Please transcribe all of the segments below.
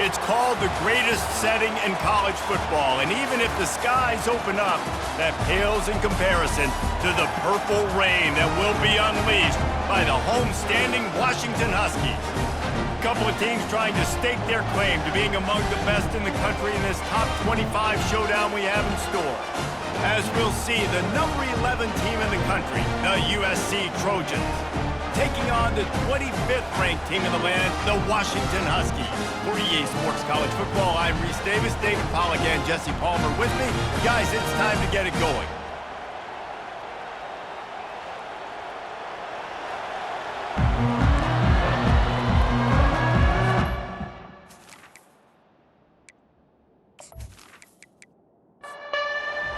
It's called the greatest setting in college football, and even if the skies open up, that pales in comparison to the purple rain that will be unleashed by the homestanding Washington Huskies. A couple of teams trying to stake their claim to being among the best in the country in this top 25 showdown we have in store. As we'll see, the number 11 team in the country, the USC Trojans, taking on the 25th ranked team in the land, the Washington Huskies. For EA Sports College Football, I'm Reese Davis, David Pollack, and Jesse Palmer with me. Guys, it's time to get it going.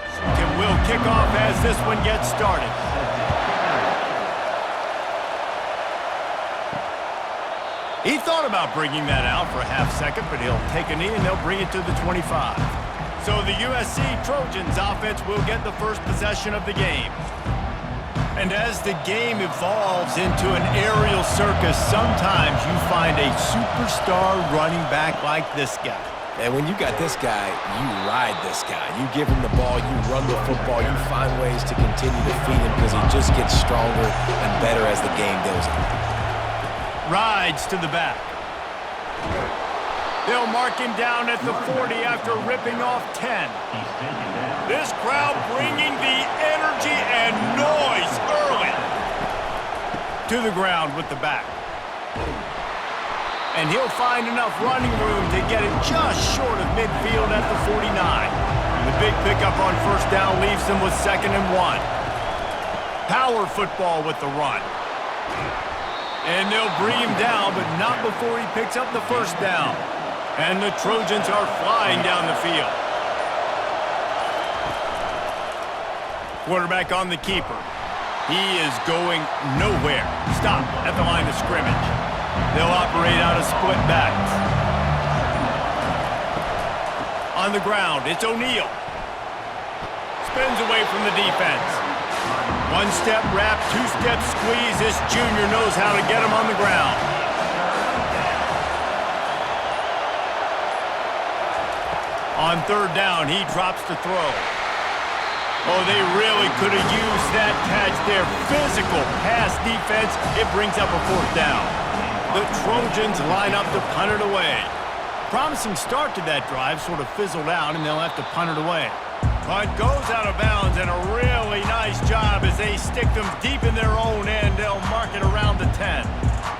Washington will kick off as this one gets started. He thought about bringing that out for a half second, but he'll take a knee and they'll bring it to the 25. So the USC Trojans offense will get the first possession of the game. And as the game evolves into an aerial circus, sometimes you find a superstar running back like this guy. And when you got this guy, you ride this guy. You give him the ball, you run the football, you find ways to continue to feed him because he just gets stronger and better as the game goes on. Rides to the back. They'll mark him down at the 40 after ripping off 10. This crowd bringing the energy and noise early. To the ground with the back. And he'll find enough running room to get it just short of midfield at the 49. The big pickup on first down leaves them with 2nd and 1. Power football with the run. And they'll bring him down, but not before he picks up the first down. And the Trojans are flying down the field. Quarterback on the keeper. He is going nowhere. Stop at the line of scrimmage. They'll operate out of split backs. On the ground, it's O'Neal. Spins away from the defense. One-step wrap, two-step squeeze. This junior knows how to get him on the ground. On 3rd down, he drops to throw. Oh, they really could have used that catch there. Physical pass defense. It brings up a 4th down. The Trojans line up to punt it away. Promising start to that drive, sort of fizzled out, and they'll have to punt it away. Punt goes out of bounds, and a really nice job as they stick them deep in their own end. They'll mark it around the 10.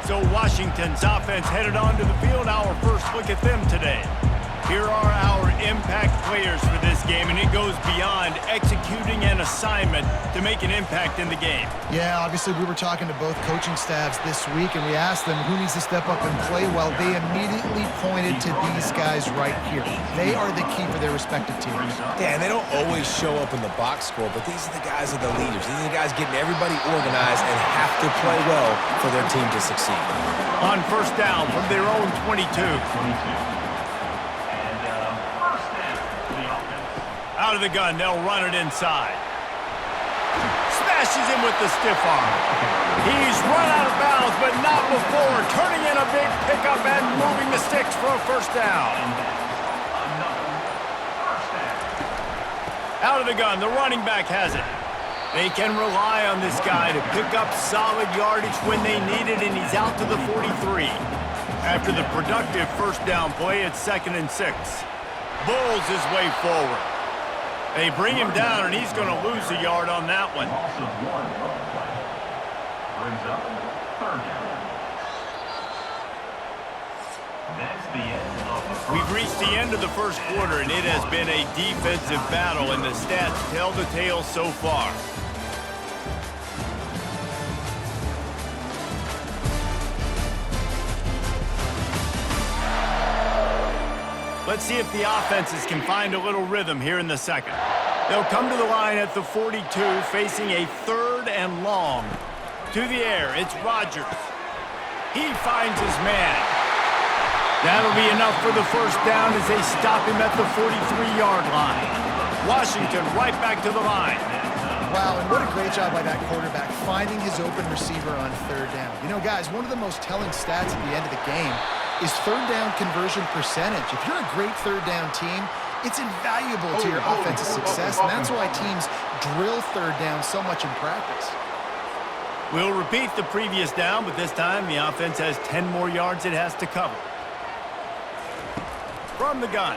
So Washington's offense headed onto the field. Our first look at them today. Here are our impact players for this game, and it goes beyond executing an assignment to make an impact in the game. Yeah, obviously we were talking to both coaching staffs this week, and we asked them who needs to step up and play well. They immediately pointed to these guys right here. They are the key for their respective teams. Yeah, and they don't always show up in the box score, but these are the guys that are the leaders. These are the guys getting everybody organized and have to play well for their team to succeed. On first down from their own 22. Out of the gun, they'll run it inside. Smashes him with the stiff arm. He's run out of bounds, but not before turning in a big pickup and moving the sticks for a first down. Out of the gun, the running back has it. They can rely on this guy to pick up solid yardage when they need it, and he's out to the 43. After the productive first down play, it's 2nd and 6. Bulls his way forward. They bring him down, and he's going to lose a yard on that one. We've reached the end of the first quarter, and it has been a defensive battle, and the stats tell the tale so far. Let's see if the offenses can find a little rhythm here in the second. They'll come to the line at the 42, facing a 3rd and long. To the air, it's Rodgers. He finds his man. That'll be enough for the first down as they stop him at the 43-yard line. Washington right back to the line. Wow, and what a great job by that quarterback, finding his open receiver on 3rd down. You know, guys, one of the most telling stats at the end of the game is third down conversion percentage. If you're a great third down team, it's invaluable to your offensive success, and that's why teams drill third down so much in practice. We'll repeat the previous down, but this time the offense has 10 more yards it has to cover. From the gun.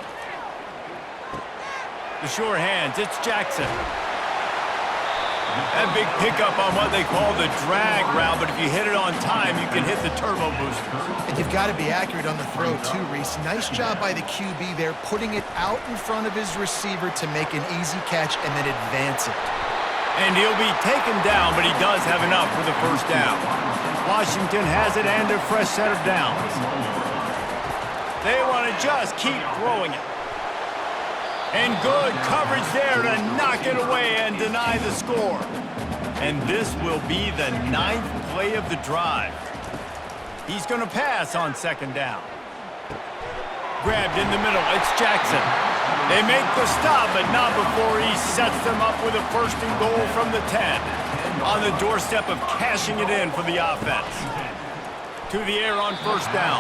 The sure hands, it's Jackson. That big pickup on what they call the drag route, but if you hit it on time, you can hit the turbo booster. And you've got to be accurate on the throw too, Reese. Nice job by the QB there, putting it out in front of his receiver to make an easy catch and then advance it. And he'll be taken down, but he does have enough for the first down. Washington has it and a fresh set of downs. They want to just keep throwing it. And good coverage there to knock it away and deny the score. And this will be the 9th play of the drive. He's going to pass on second down. Grabbed in the middle, it's Jackson. They make the stop, but not before he sets them up with a first and goal from the 10. On the doorstep of cashing it in for the offense. To the air on first down.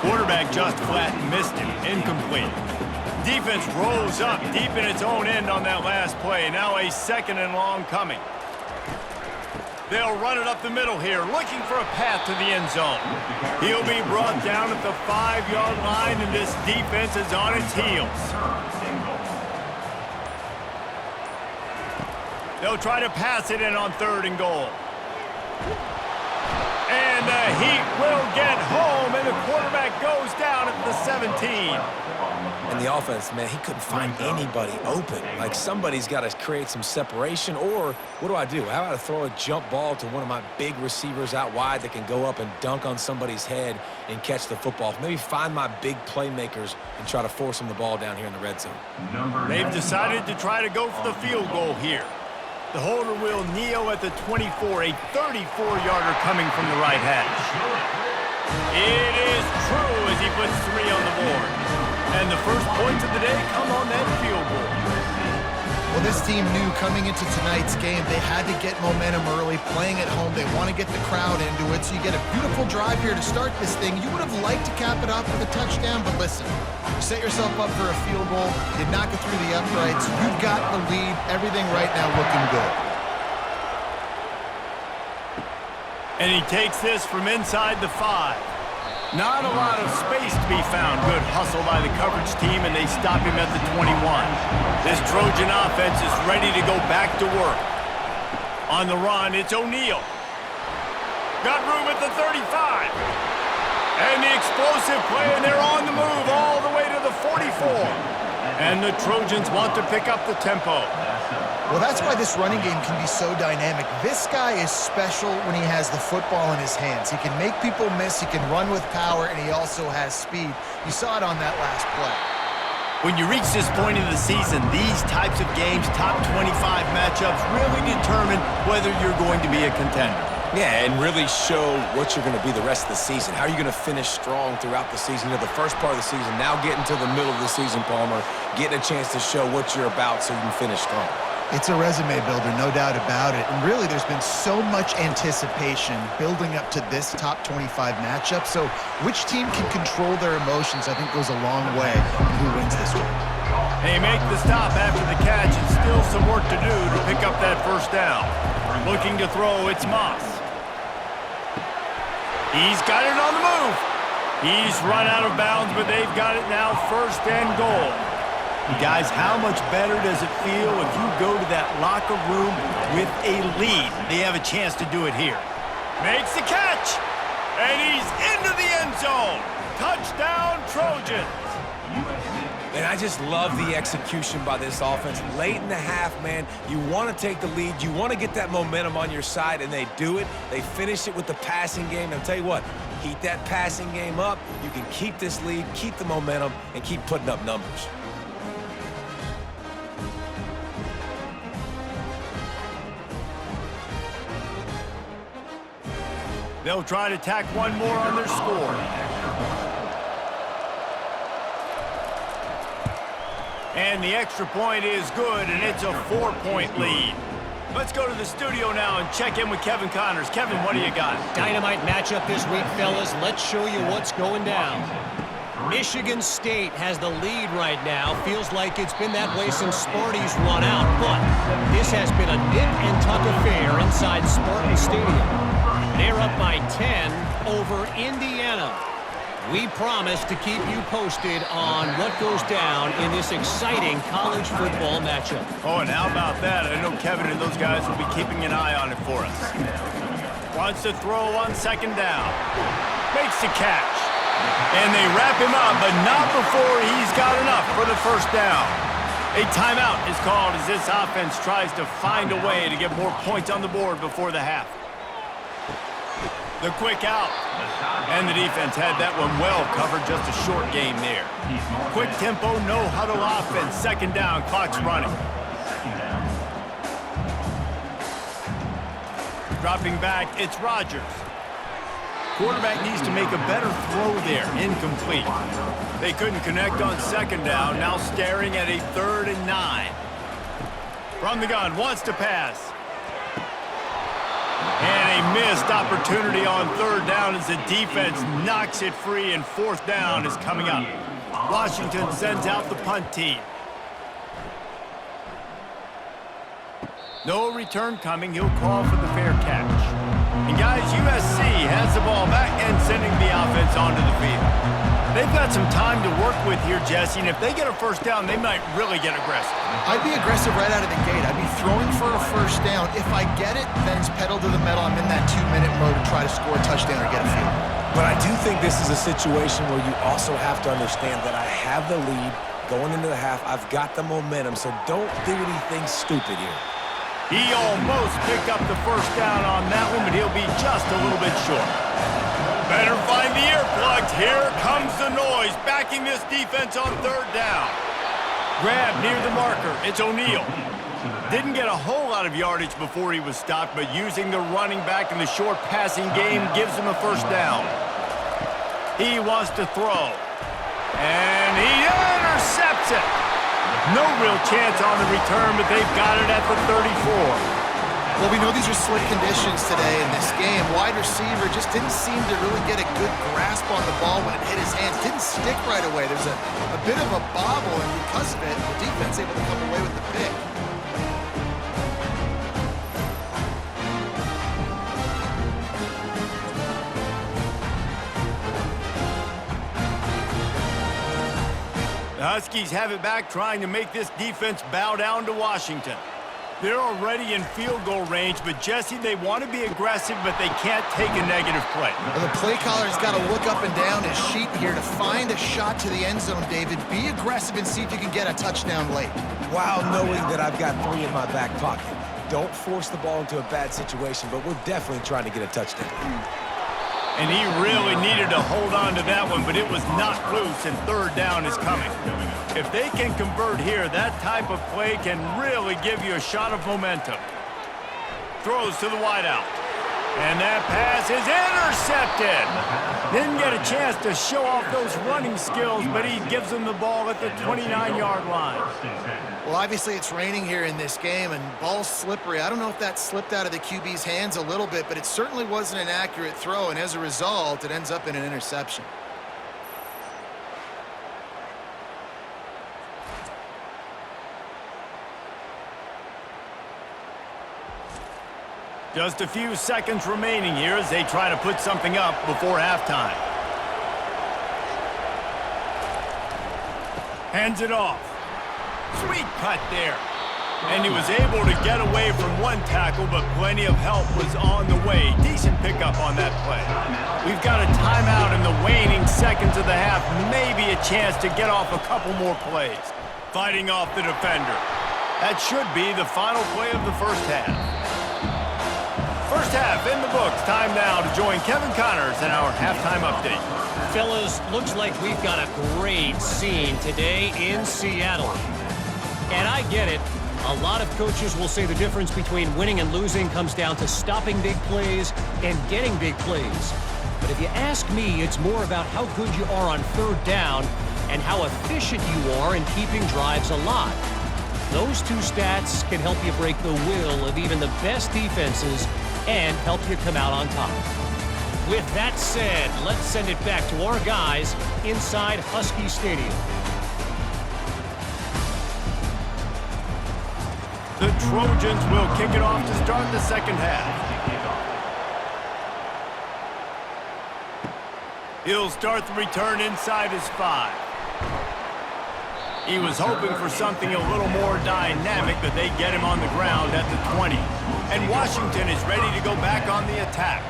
Quarterback just flat missed him, incomplete. Defense rolls up deep in its own end on that last play. Now a second and long coming. They'll run it up the middle here, looking for a path to the end zone. He'll be brought down at the 5-yard line, and this defense is on its heels. They'll try to pass it in on third and goal. And the Heat will get home, and the quarterback goes down at the 17. And the offense, man, he couldn't find anybody open. Like, somebody's got to create some separation, or what do? How about I throw a jump ball to one of my big receivers out wide that can go up and dunk on somebody's head and catch the football? Maybe find my big playmakers and try to force them the ball down here in the red zone. They've decided to try to go for the field goal here. The holder will kneel at the 24, a 34-yarder coming from the right hash. It is true as he puts 3 on the board. And the first points of the day come on that field goal. Well, this team knew coming into tonight's game they had to get momentum early, playing at home. They want to get the crowd into it, so you get a beautiful drive here to start this thing. You would have liked to cap it off with a touchdown, but listen, you set yourself up for a field goal, you knock it through the uprights, you've got the lead, everything right now looking good. And he takes this from inside the 5. Not a lot of space to be found. Good hustle by the coverage team, and they stop him at the 21. This Trojan offense is ready to go back to work. On the run, it's O'Neal. Got room at the 35. And the explosive play, and they're on the move all the way to the 44. And the Trojans want to pick up the tempo. Well, that's why this running game can be so dynamic. This guy is special when he has the football in his hands. He can make people miss, he can run with power, and he also has speed. You saw it on that last play. When you reach this point in the season, these types of games, top 25 matchups, really determine whether you're going to be a contender. Yeah, and really show what you're going to be the rest of the season. How are you going to finish strong throughout the season? You know, the first part of the season, now getting to the middle of the season, Palmer, getting a chance to show what you're about so you can finish strong. It's a resume builder, no doubt about it. And really, there's been so much anticipation building up to this top 25 matchup. So which team can control their emotions, I think, goes a long way in who wins this one. They make the stop after the catch, and still some work to do to pick up that first down. Looking to throw, it's Moss. He's got it on the move. He's run out of bounds, but they've got it now, first and goal. Guys, how much better does it feel if you go to that locker room with a lead? They have a chance to do it here. Makes the catch, and he's into the end zone. Touchdown, Trojans. And I just love the execution by this offense. Late in the half, man, you want to take the lead. You want to get that momentum on your side, and they do it. They finish it with the passing game. And I'll tell you what, keep that passing game up. You can keep this lead, keep the momentum, and keep putting up numbers. They'll try to tack one more on their score. And the extra point is good, and it's a 4-point lead. Let's go to the studio now and check in with Kevin Connors. Kevin, what do you got? Dynamite matchup this week, fellas. Let's show you what's going down. Michigan State has the lead right now. Feels like it's been that way since Sparty's run out, but this has been a nip and tuck affair inside Spartan Stadium. They're up by 10 over Indiana. We promise to keep you posted on what goes down in this exciting college football matchup. Oh, and how about that? I know Kevin and those guys will be keeping an eye on it for us. Wants to throw on second down. Makes the catch. And they wrap him up, but not before he's got enough for the first down. A timeout is called as this offense tries to find a way to get more points on the board before the half. The quick out. And the defense had that one well covered, just a short game there. Quick tempo, no huddle offense. Second down, clock's running. Dropping back, it's Rodgers. Quarterback needs to make a better throw there. Incomplete. They couldn't connect on second down. Now staring at a 3rd and 9. From the gun, wants to pass. And a missed opportunity on 3rd down as the defense knocks it free, and 4th down is coming up. Washington sends out the punt team. No return coming. He'll call for the fair catch. And guys, USC has the ball back and sending the offense onto the field. They've got some time to work with here, Jesse, and if they get a first down, they might really get aggressive. I'd be aggressive right out of the gate. I'd be throwing for a first down. If I get it, then it's pedal to the metal. I'm in that 2-minute mode to try to score a touchdown or get a field. But I do think this is a situation where you also have to understand that I have the lead going into the half. I've got the momentum, so don't do anything stupid here. He almost picked up the first down on that one, but he'll be just a little bit short. Better find the earplugs. Here comes the noise, backing this defense on 3rd down. Grab near the marker. It's O'Neal. Didn't get a whole lot of yardage before he was stopped, but using the running back in the short passing game gives him a first down. He wants to throw. And he intercepts it. No real chance on the return, but they've got it at the 34. Well, we know these are slick conditions today in this game. Wide receiver just didn't seem to really get a good grasp on the ball when it hit his hands. Didn't stick right away. There's a bit of a bobble, and because of it, the defense able to come away with the pick. The Huskies have it back, trying to make this defense bow down to Washington. They're already in field goal range, but Jesse, they want to be aggressive, but they can't take a negative play. Well, the play caller's got to look up and down his sheet here to find a shot to the end zone, David. Be aggressive and see if you can get a touchdown late. While knowing that I've got 3 in my back pocket. Don't force the ball into a bad situation, but we're definitely trying to get a touchdown. And he really needed to hold on to that one, but it was not loose, and 3rd down is coming. If they can convert here, that type of play can really give you a shot of momentum. Throws to the wideout. And that pass is intercepted. Didn't get a chance to show off those running skills, but he gives them the ball at the 29-yard line. Well, obviously it's raining here in this game, and ball's slippery. I don't know if that slipped out of the QB's hands a little bit, but it certainly wasn't an accurate throw, and as a result, it ends up in an interception. Just a few seconds remaining here as they try to put something up before halftime. Hands it off. Sweet cut there. And he was able to get away from one tackle, but plenty of help was on the way. Decent pickup on that play. We've got a timeout in the waning seconds of the half. Maybe a chance to get off a couple more plays. Fighting off the defender. That should be the final play of the first half. First half in the books. Time now to join Kevin Connors in our halftime update. Fellas, looks like we've got a great scene today in Seattle. And I get it. A lot of coaches will say the difference between winning and losing comes down to stopping big plays and getting big plays. But if you ask me, it's more about how good you are on 3rd down and how efficient you are in keeping drives alive. Those two stats can help you break the will of even the best defenses and help you come out on top. With that said, let's send it back to our guys inside Husky Stadium. The Trojans will kick it off to start the second half. He'll start the return inside his 5. He was hoping for something a little more dynamic, but they get him on the ground at the 20. And Washington is ready to go back on the attack.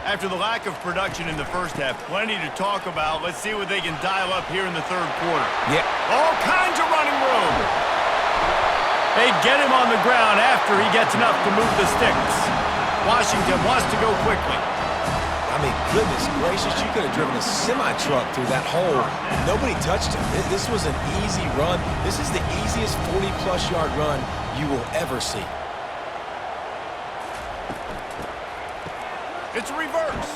After the lack of production in the first half, plenty to talk about. Let's see what they can dial up here in the third quarter. Yeah. All kinds of running room. They get him on the ground after he gets enough to move the sticks. Washington wants to go quickly. I mean, goodness gracious, you could have driven a semi-truck through that hole. Nobody touched him. This was an easy run. This is the easiest 40-plus yard run you will ever see. It's a reverse.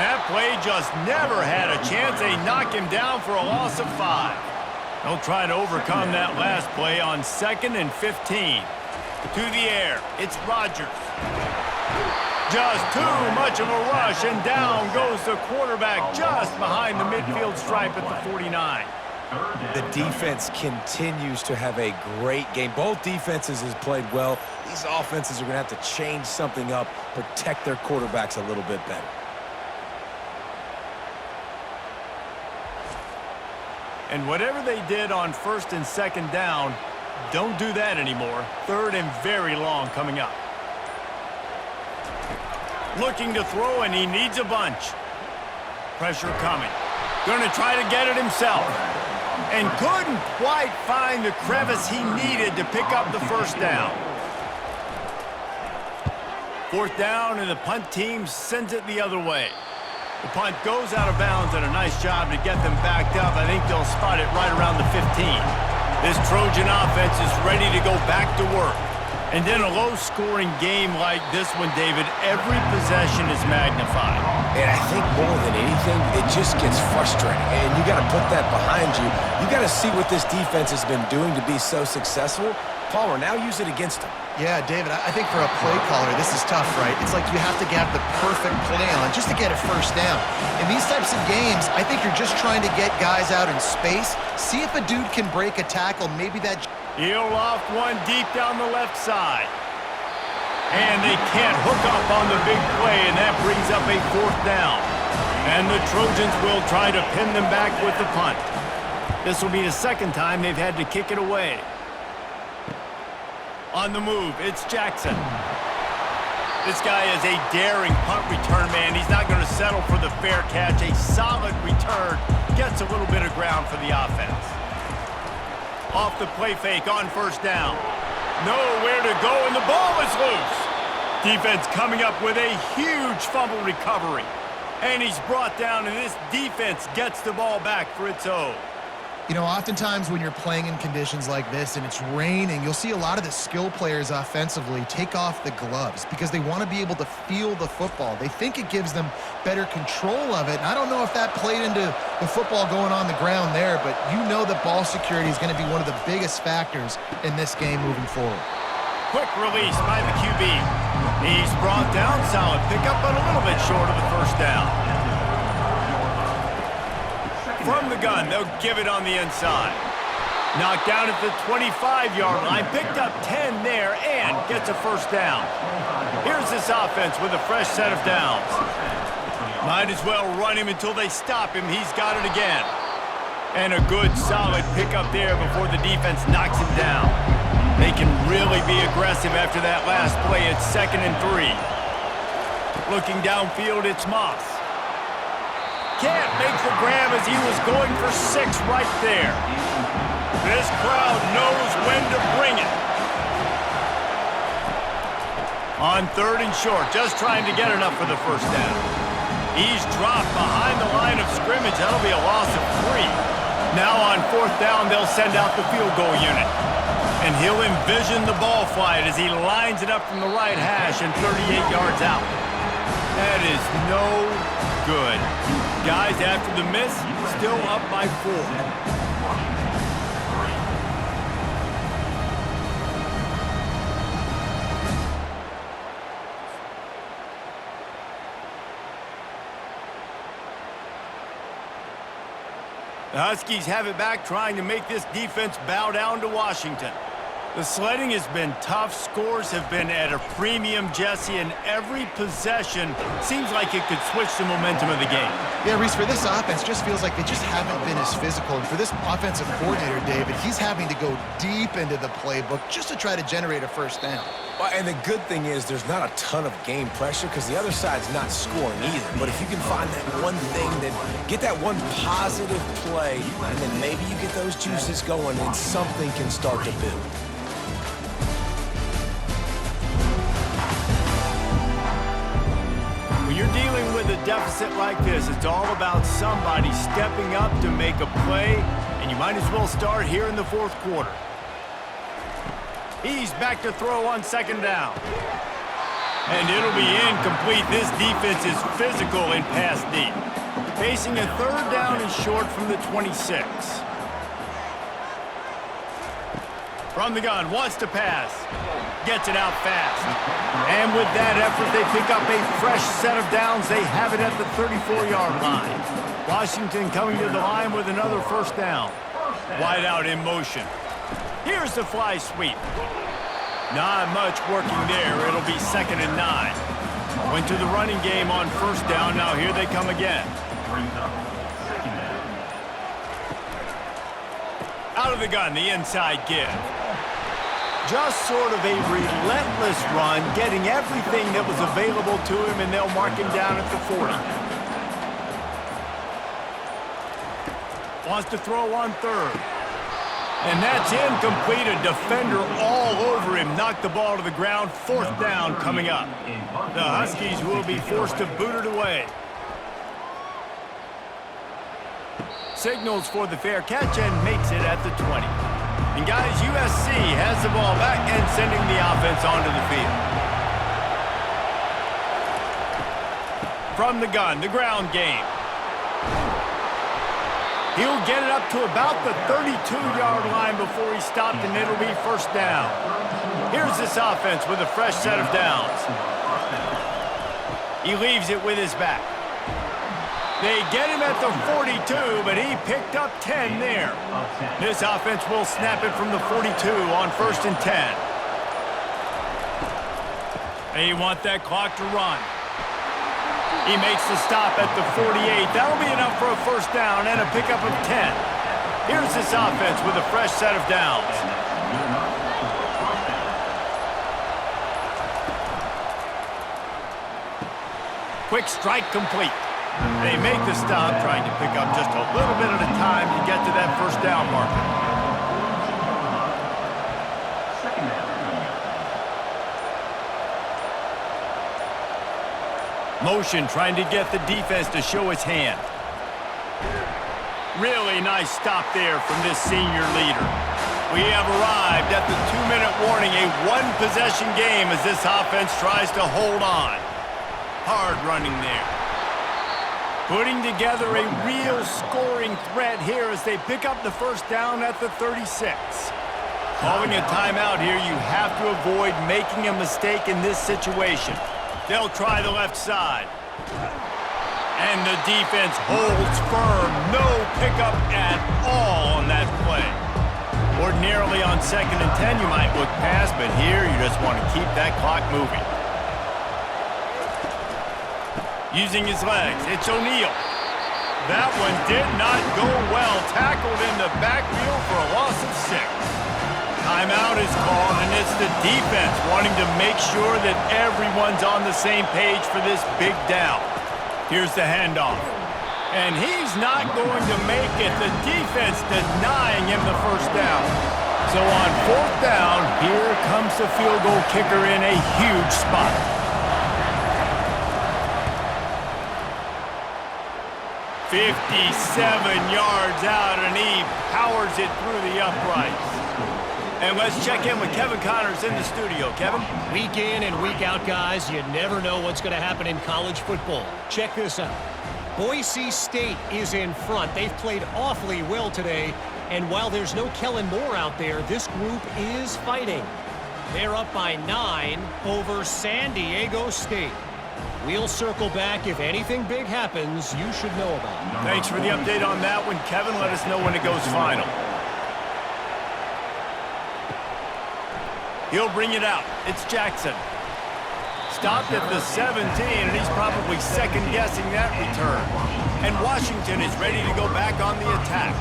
That play just never had a chance. They knock him down for a loss of 5. They'll try to overcome that last play on 2nd and 15. To the air, it's Rodgers. Just too much of a rush, and down goes the quarterback just behind the midfield stripe at the 49. The defense continues to have a great game. Both defenses have played well. These offenses are going to have to change something up, protect their quarterbacks a little bit better. And whatever they did on 1st and 2nd down, don't do that anymore. 3rd and very long coming up. Looking to throw, and he needs a bunch. Pressure coming. Going to try to get it himself. And couldn't quite find the crevice he needed to pick up the first down. 4th down, and the punt team sends it the other way. The punt goes out of bounds, and a nice job to get them backed up. I think they'll spot it right around the 15. This Trojan offense is ready to go back to work. And in a low-scoring game like this one, David, every possession is magnified. And I think more than anything, it just gets frustrating. And you got to put that behind you. You got to see what this defense has been doing to be so successful. Palmer, now use it against them. Yeah, David, I think for a play caller, this is tough, right? It's like you have to have the perfect play on just to get a first down. In these types of games, I think you're just trying to get guys out in space, see if a dude can break a tackle, maybe that... He'll loft one deep down the left side. And they can't hook up on the big play, and that brings up a 4th down. And the Trojans will try to pin them back with the punt. This will be the 2nd time they've had to kick it away. On the move, it's Jackson. This guy is a daring punt return man. He's not going to settle for the fair catch. A solid return gets a little bit of ground for the offense. Off the play fake on 1st down. Nowhere to go, and the ball is loose. Defense coming up with a huge fumble recovery. And he's brought down, and this defense gets the ball back for its own. You know, oftentimes when you're playing in conditions like this and it's raining, you'll see a lot of the skill players offensively take off the gloves because they want to be able to feel the football. They think it gives them better control of it. And I don't know if that played into the football going on the ground there, but you know that ball security is going to be one of the biggest factors in this game moving forward. Quick release by the QB. He's brought down, solid pickup, but a little bit short of the first down. From the gun, they'll give it on the inside. Knocked down at the 25-yard line, picked up 10 there, and gets a first down. Here's this offense with a fresh set of downs. Might as well run him until they stop him. He's got it again. And a good, solid pickup there before the defense knocks him down. They can really be aggressive after that last play. It's 2nd and 3. Looking downfield, it's Moss. Can't make the grab as he was going for 6 right there. This crowd knows when to bring it. On 3rd and short, just trying to get enough for the first down. He's dropped behind the line of scrimmage. That'll be a loss of 3. Now on 4th down, they'll send out the field goal unit. And he'll envision the ball flight as he lines it up from the right hash and 38 yards out. That is no good. Guys, after the miss, still up by 4. The Huskies have it back, trying to make this defense bow down to Washington. The sledding has been tough. Scores have been at a premium, Jesse, and every possession seems like it could switch the momentum of the game. Yeah, Reese, for this offense, just feels like they just haven't been as physical. And for this offensive coordinator, David, he's having to go deep into the playbook just to try to generate a first down. Well, and the good thing is there's not a ton of game pressure because the other side's not scoring either. But if you can find that one thing, then get that one positive play, and then maybe you get those juices going and something can start to build. When you're dealing with a deficit like this, it's all about somebody stepping up to make a play, and you might as well start here in the fourth quarter. He's back to throw on second down. And it'll be incomplete. This defense is physical in pass deep. Facing a third down and short from the 26. From the gun, wants to pass. Gets it out fast. And with that effort, they pick up a fresh set of downs. They have it at the 34-yard line. Washington coming to the line with another first down. Wide out in motion. Here's the fly sweep. Not much working there. It'll be 2nd and 9. Went to the running game on first down. Now here they come again. Out of the gun, the inside give. Just sort of a relentless run, getting everything that was available to him, and they'll mark him down at the 40. Wants to throw on third. And that's incomplete. A defender all over him. Knocked the ball to the ground. Fourth down coming up. The Huskies will be forced to boot it away. Signals for the fair catch and makes it at the 20. And guys, USC has the ball back and sending the offense onto the field. From the gun, the ground game. He'll get it up to about the 32-yard line before he stopped, and it'll be first down. Here's this offense with a fresh set of downs. He leaves it with his back. They get him at the 42, but he picked up 10 there. This offense will snap it from the 42 on 1st and 10. They want that clock to run. He makes the stop at the 48. That'll be enough for a first down and a pickup of 10. Here's this offense with a fresh set of downs. Quick strike complete. They make the stop, trying to pick up just a little bit at a time to get to that first down marker. Motion, trying to get the defense to show its hand. Really nice stop there from this senior leader. We have arrived at the 2-minute warning, a one-possession game as this offense tries to hold on. Hard running there. Putting together a real scoring threat here as they pick up the first down at the 36. Calling a timeout here, you have to avoid making a mistake in this situation. They'll try the left side. And the defense holds firm. No pickup at all on that play. Ordinarily on 2nd and 10, you might look past, but here you just want to keep that clock moving. Using his legs, it's O'Neal. That one did not go well. Tackled in the backfield for a loss of 6. Timeout is called, and it's the defense wanting to make sure that everyone's on the same page for this big down. Here's the handoff. And he's not going to make it. The defense denying him the first down. So on 4th down, here comes the field goal kicker in a huge spot. "57 yards out, and he powers it through the uprights." And let's check in with Kevin Connors in the studio. Kevin? Week in and week out, guys, you never know what's going to happen in college football. Check this out. Boise State is in front. They've played awfully well today, and while there's no Kellen Moore out there, this group is fighting. They're up by 9 over San Diego State. We'll circle back. If anything big happens, you should know about it. Thanks for the update on that one, Kevin. Let us know when it goes final. He'll bring it out. It's Jackson. Stopped at the 17, and he's probably second-guessing that return. And Washington is ready to go back on the attack.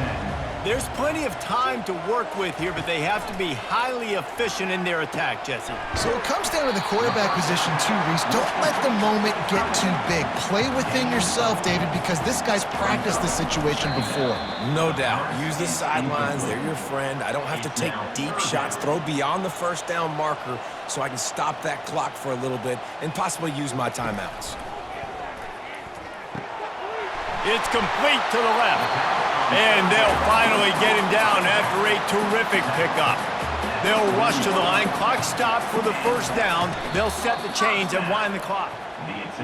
There's plenty of time to work with here, but they have to be highly efficient in their attack, Jesse. So it comes down to the quarterback position too, Reese. Don't let the moment get too big. Play within yourself, David, because this guy's practiced this situation before. No doubt. Use the sidelines. They're your friend. I don't have to take deep shots. Throw beyond the first down marker so I can stop that clock for a little bit and possibly use my timeouts. It's complete to the left. And they'll finally get him down after a terrific pickup. They'll rush to the line. Clock stopped for the first down. They'll set the chains and wind the clock.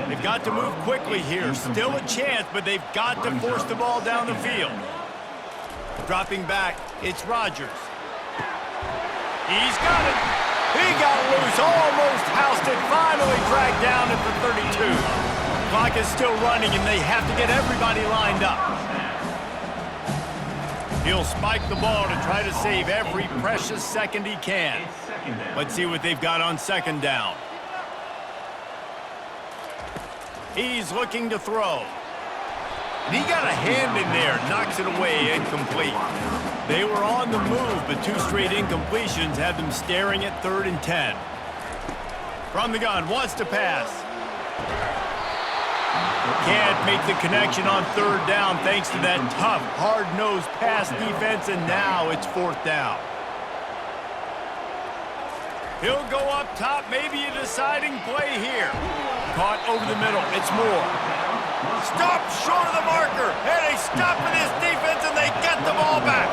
They've got to move quickly here. Still a chance, but they've got to force the ball down the field. Dropping back, it's Rodgers. He's got it. He got loose, almost housed it, finally dragged down at the 32. Clock is still running, and they have to get everybody lined up. He'll spike the ball to try to save every precious second he can. Let's see what they've got on second down. He's looking to throw. And he got a hand in there, knocks it away, incomplete. They were on the move, but two straight incompletions have them staring at 3rd and 10. From the gun, wants to pass. Can't make the connection on 3rd down thanks to that tough, hard-nosed pass defense, and now it's 4th down. He'll go up top, maybe a deciding play here. Caught over the middle, it's Moore. Stop short of the marker, and they stop for this defense, and they get the ball back.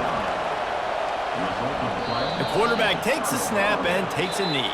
The quarterback takes a snap and takes a knee.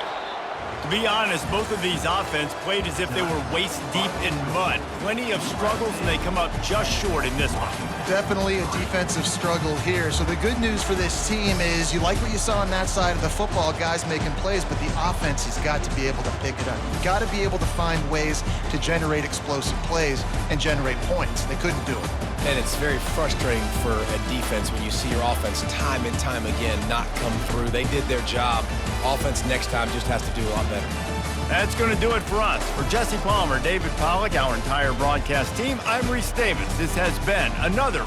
To be honest, both of these offenses played as if they were waist-deep in mud. Plenty of struggles, and they come up just short in this one. Definitely a defensive struggle here. So the good news for this team is you like what you saw on that side of the football, guys making plays, but the offense has got to be able to pick it up. You've got to be able to find ways to generate explosive plays and generate points. They couldn't do it. And it's very frustrating for a defense when you see your offense time and time again not come through. They did their job. Offense next time just has to do a lot better. That's going to do it for us. For Jesse Palmer, David Pollack, our entire broadcast team, I'm Reese Davis. This has been another